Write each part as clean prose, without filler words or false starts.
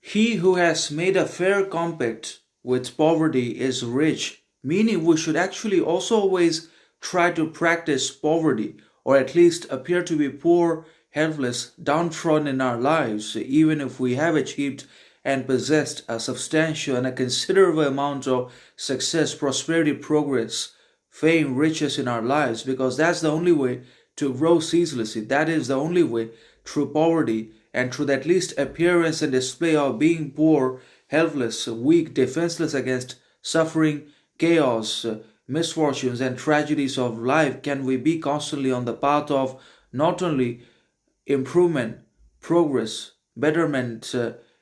He who has made a fair compact with poverty is rich, meaning we should actually also always try to practice poverty, or at least appear to be poor, helpless, downtrodden in our lives, even if we have achieved and possessed a substantial and a considerable amount of success, prosperity, progress, fame, riches in our lives, because that's the only way to grow ceaselessly. That is the only way through poverty and through the at least appearance and display of being poor, helpless, weak, defenseless against suffering, chaos, misfortunes, and tragedies of life can we be constantly on the path of not only improvement, progress, betterment,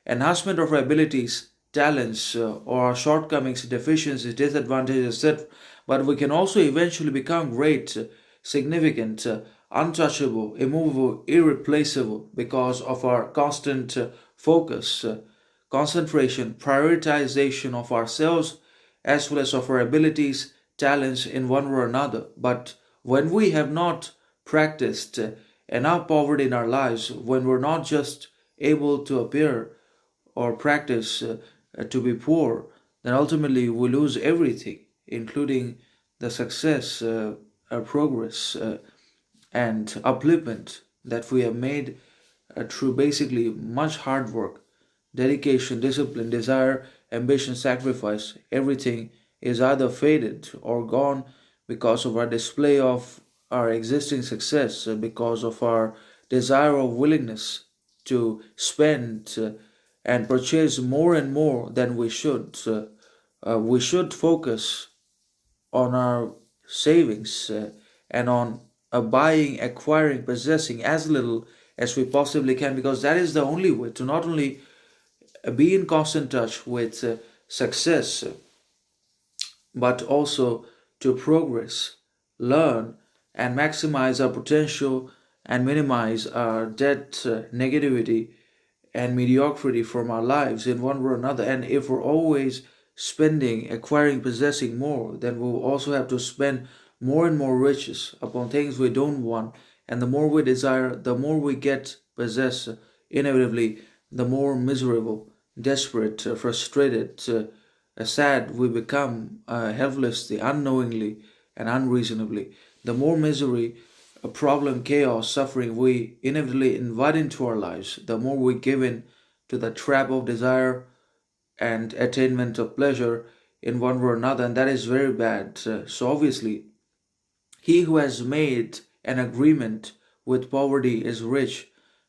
enhancement of our abilities, talents, or our shortcomings, deficiencies, disadvantages, etc. But we can also eventually become great, significant, untouchable, immovable, irreplaceable because of our constant focus, concentration, prioritization of ourselves as well as of our abilities, talents in one way or another. But when we have not practiced enough poverty in our lives, when we're not just able to appear or practice to be poor, then ultimately we lose everything, including the success, progress, and upliftment that we have made through basically much hard work, dedication, discipline, desire, ambition, sacrifice. Everything is either faded or gone because of our display of our existing success, because of our desire or willingness to spend and purchase more and more than we should. We should focus on our savings and on buying, acquiring, possessing as little as we possibly can, because that is the only way to not only be in constant touch with success, but also to progress, learn, and maximize our potential and minimize our debt, negativity, and mediocrity from our lives in one way or another. And if we're always spending, acquiring, possessing more, then we'll also have to spend more and more riches upon things we don't want. And the more we desire, the more we get possessed, inevitably, the more miserable, desperate, frustrated, sad we become, helplessly, unknowingly, and unreasonably. The more misery, a problem, chaos, suffering we inevitably invite into our lives, the more we give in to the trap of desire and attainment of pleasure in one way or another, and that is very bad. So, obviously, he who has made an agreement with poverty is rich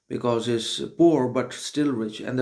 because he's poor but still rich, and the